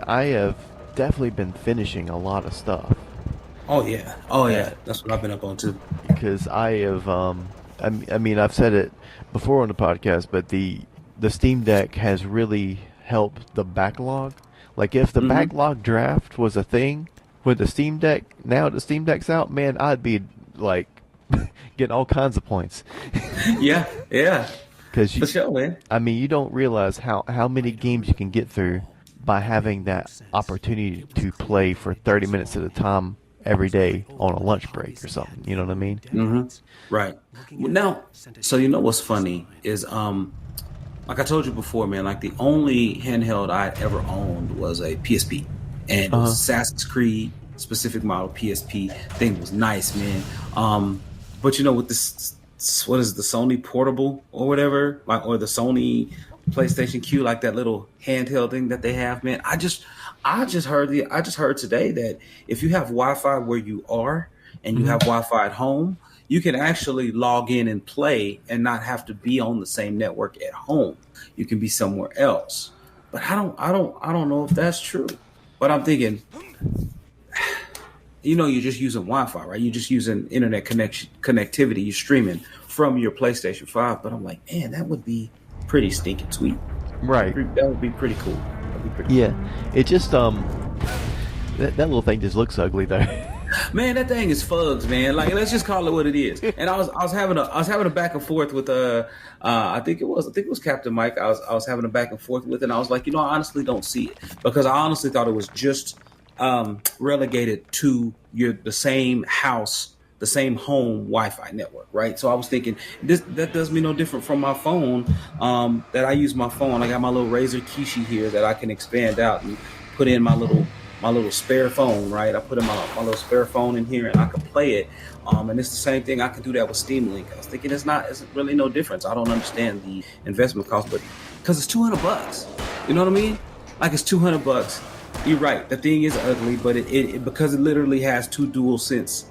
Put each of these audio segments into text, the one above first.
I have definitely been finishing a lot of stuff. Oh Uh, yeah. That's what I've been up on too. because I have I mean I've said it before on the podcast, but the Steam Deck has really helped the backlog. Like if the Hmm. backlog draft was a thing with the Steam Deck, now the Steam Deck's out, man, I'd be like getting all kinds of points. Yeah, yeah, Because for sure, man. I mean, you don't realize how many games you can get through by having that opportunity to play for 30 minutes at a time every day on a lunch break or something. You know what I mean? Hmm. Right. Well, now, so you know what's funny is like I told you before, man, like the only handheld I ever owned was a PSP. And it was Uh Assassin's Creed specific model PSP. Thing was nice, man. But you know, with this, what is it, the Sony Portable or whatever, like, or the Sony PlayStation Q, like that little handheld thing that they have, man. I just heard today that if you have Wi-Fi where you are and you hmm. have Wi-Fi at home, you can actually log in and play and not have to be on the same network at home. You can be somewhere else. But I don't know if that's true. But I'm thinking, you're just using Wi-Fi, right? You're just using internet connectivity. You're streaming from your PlayStation 5. But I'm like, man, that would be pretty stinking sweet. Right. That would be pretty cool. That'd be pretty cool. Yeah. It just that little thing just looks ugly though. Man, that thing is fugs, man. Like, let's just call it what it is. And I was having a back and forth with I think it was Captain Mike. I was having a back and forth with, and I was like, I honestly don't see it because I honestly thought it was just relegated to the same house, the same home Wi-Fi network, right? So I was thinking that does me no different from my phone. That I use my phone. I got my little Razer Kishi here that I can expand out and put in my little spare phone, right? I put in my little spare phone in here and I can play it. And it's the same thing. I can do that with Steam Link. I was thinking it's really no difference. I don't understand the investment cost, but because it's $200, you know what I mean? Like it's $200. You're right. The thing is ugly, but it because it literally has two dual sense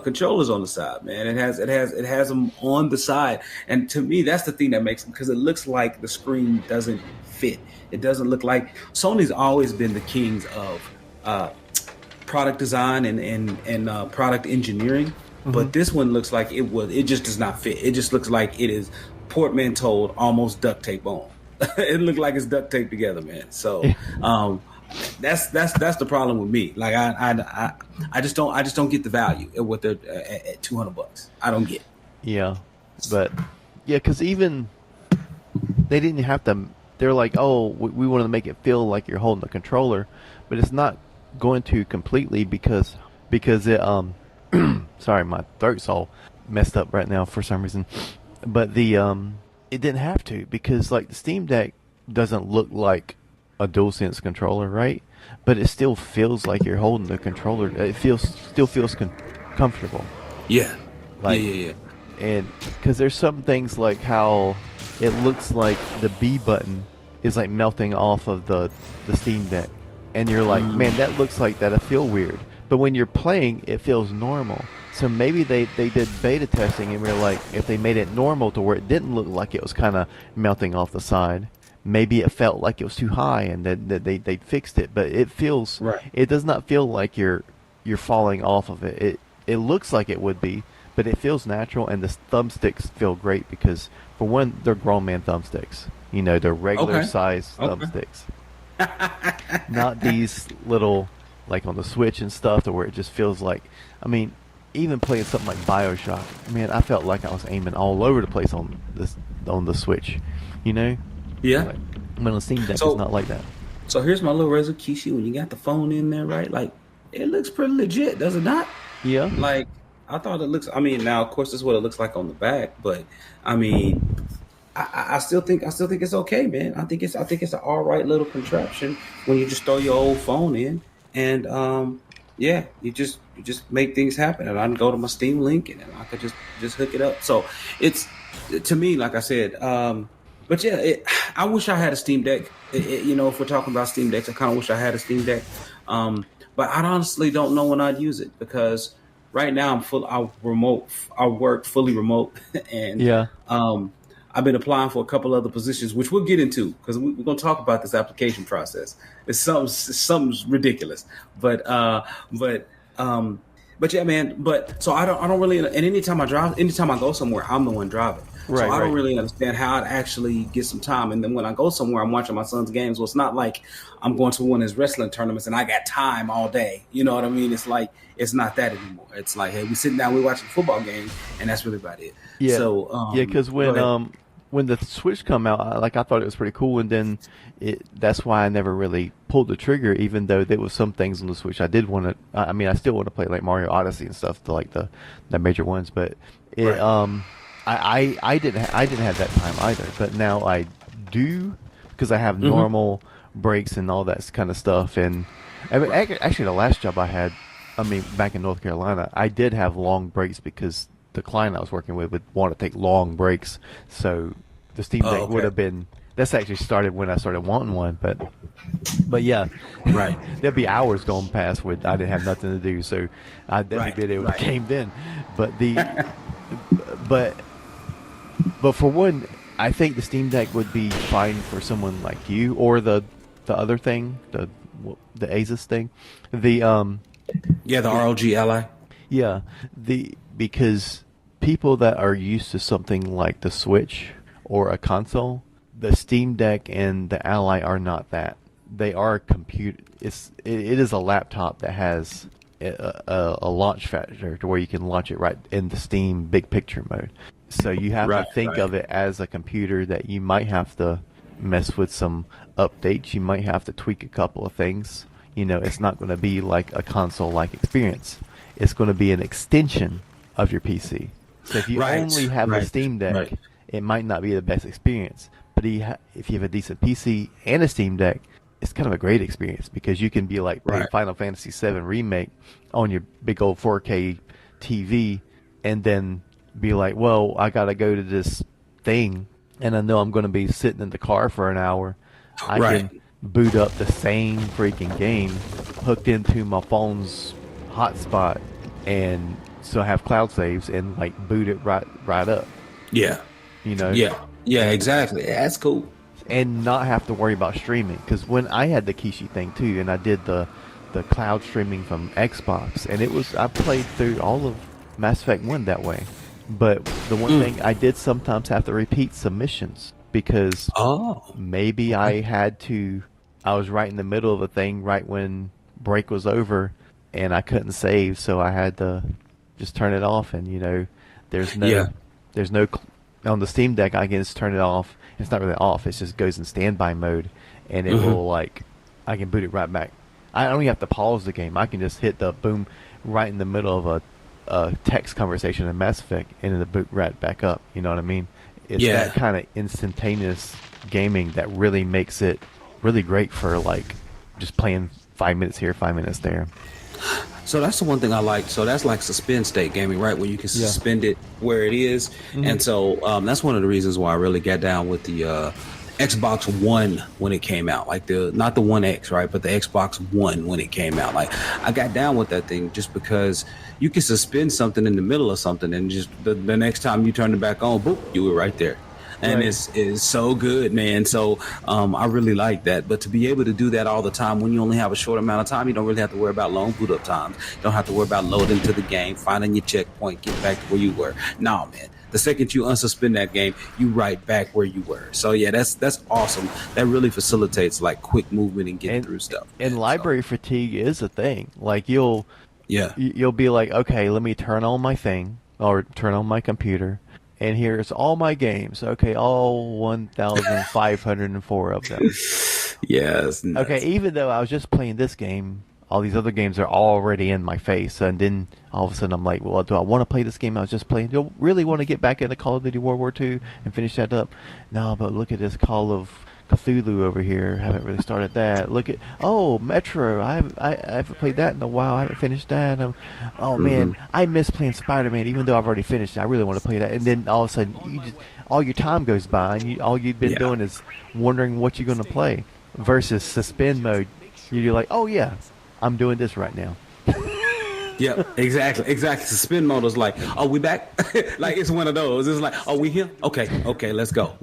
controllers on the side, man. It has them on the side, and to me, that's the thing that makes them because it looks like the screen doesn't fit. It doesn't look like Sony's always been the kings of uh, product design and product engineering, Hmm. but this one looks like it just does not fit. It just looks like it is portmanteaued, almost duct tape on. It looked like it's duct taped together, man. So that's the problem with me. Like I just don't get the value at what they're at $200. I don't get it. Yeah. But yeah, because even they didn't have to. They're like, oh, we want to make it feel like you're holding the controller, but it's not going to completely because it sorry, my throat's all messed up right now for some reason. But the it didn't have to because like the Steam Deck doesn't look like a DualSense controller, right? But it still feels like you're holding the controller. It still feels comfortable. Yeah, yeah, Like yeah, yeah. and because there's some things like how it looks like the B button is like melting off of the Steam Deck, and you're like, man, that looks like that'll feel weird. But when you're playing, it feels normal. So maybe they did beta testing and we're like, if they made it normal to where it didn't look like it was kind of melting off the side, maybe it felt like it was too high and that they fixed it. But Right. it does not feel like you're falling off of it. It looks like it would be, but it feels natural, and the thumbsticks feel great because, for one, they're grown man thumbsticks. You know, they're regular Okay. size Okay. thumbsticks, not these little like on the Switch and stuff, to where it just feels like. I mean, even playing something like Bioshock, man, I felt like I was aiming all over the place on the Switch. You know, Yeah. like when on the Steam Deck, it's So not like that. so here's my little Razer Kishi. When you got the phone in there, right? Like it looks pretty legit, does it not? Yeah, Like I thought it looks. I mean, now of course this is what it looks like on the back, but I mean, I still think it's okay, man. I think it's an all right little contraption when you just throw your old phone in and yeah, you just make things happen. And I can go to my Steam link and then I could just hook it up. So it's to me, like I said, but yeah, I wish I had a Steam Deck. If we're talking about Steam Decks, I kind of wish I had a Steam Deck. But I honestly don't know when I'd use it because right now I'm full. I work fully remote, and yeah. um, I've been applying for a couple other positions, which we'll get into because we're going to talk about this application process. It's something ridiculous, but but um, but yeah, man. But so I don't really. And anytime I go somewhere, I'm the one driving. So Right, I don't right. really understand how I'd actually get some time. And then when I go somewhere, I'm watching my son's games. Well, it's not like I'm going to one of his wrestling tournaments and I got time all day. You know what I mean? It's like it's not that anymore. It's like, hey, we sitting down, we watching a football game, and that's really about it. Yeah, So yeah. Because go ahead. when the Switch come out, I thought it was pretty cool, and then that's why I never really pulled the trigger, even though there was some things on the Switch I did want to. I mean, I still want to play like Mario Odyssey and stuff, the major ones, but it Right. I didn't have that time either, but now I do because I have Mm-hmm. normal breaks and all that kind of stuff, and I mean, Right. actually the last job I had, I mean, back in North Carolina, I did have long breaks because the client I was working with would want to take long breaks. So the Steam Oh, Deck would okay. have been. That's actually started when I started wanting one, but yeah, Right. there'd be hours going past where I didn't have nothing to do. So I Right. definitely been able to Right. came in, but but but for one, I think the Steam Deck would be fine for someone like you or the other thing, the Asus thing, the Yeah, the ROG Ally. yeah, the because people that are used to something like the Switch or a console, the Steam Deck and the Ally are not that. They are a computer. It is a laptop that has a launch factor to where you can launch it right in the Steam big picture mode. So you have to Right. think Right. of it as a computer that you might have to mess with some updates. You might have to tweak a couple of things. You know, it's not going to be like a console-like experience. It's going to be an extension of your PC. So if you Right. only have a Right. Steam Deck, Right. it might not be the best experience. But if you have a decent PC and a Steam Deck, it's kind of a great experience because you can be like playing Right. Final Fantasy VII Remake on your big old 4K TV and then be like, well, I got to go to this thing and I know I'm going to be sitting in the car for an hour. I Right. can boot up the same freaking game hooked into my phone's hotspot and so I have cloud saves and like boot it right up, Yeah. you know, Yeah. Yeah. and Exactly. That's cool. not have to worry about streaming. Because when I had the Kishi thing too, and I did the cloud streaming from Xbox, and I played through all of Mass Effect 1 that way. But the one thing I did sometimes have to repeat submissions because Oh. maybe I was right in the middle of a thing right when break was over and I couldn't save, so I had to just turn it off. And there's no Yeah. there's no on the Steam Deck I can just turn it off. It's not really off, it just goes in standby mode and it will like I can boot it right back. I don't even have to pause the game. I can just hit the boom right in the middle of a text conversation in Mass Effect and it'll boot right back up. You know what I mean? It's Yeah. that kind of instantaneous gaming that really makes it really great for like just playing 5 minutes here, 5 minutes there. So that's the one thing I like. So that's like suspend state gaming, right? Where you can Yeah. suspend it where it is. And so that's one of the reasons why I really got down with the Xbox One when it came out. Like not the One X, right? But the Xbox One when it came out. Like I got down with that thing just because you can suspend something in the middle of something and just the next time you turn it back on, boop, you were right there. And Right. it's so good, man. So I really like that. But to be able to do that all the time when you only have a short amount of time, you don't really have to worry about long boot up times. You don't have to worry about loading to the game, finding your checkpoint, get back to where you were. No, man. The second you unsuspend that game, you right back where you were. So yeah, that's awesome. That really facilitates like quick movement and getting through stuff. And man. library fatigue is a thing. Like Yeah. you'll be like, okay, let me turn on my thing or turn on my computer, and here's all my games. Okay, all 1,504 of them. Yeah. It's nuts. Okay, even though I was just playing this game, all these other games are already in my face, and then all of a sudden I'm like, well, do I want to play this game I was just playing? Do I really want to get back into Call of Duty World War II and finish that up? No, but look at this Call of Cthulhu over here. Haven't really started that. Look at Metro. I haven't played that in a while. I haven't finished that. Oh man, I miss playing Spider-Man, even though I've already finished it. I really want to play that. And then all of a sudden, all your time goes by, and all you've been Yeah. doing is wondering what you're going to play. Versus suspend mode, you're like, oh yeah, I'm doing this right now. Yep, exactly. Spin motor's like, are we back? Like it's one of those. It's like, are we here? Okay, let's go.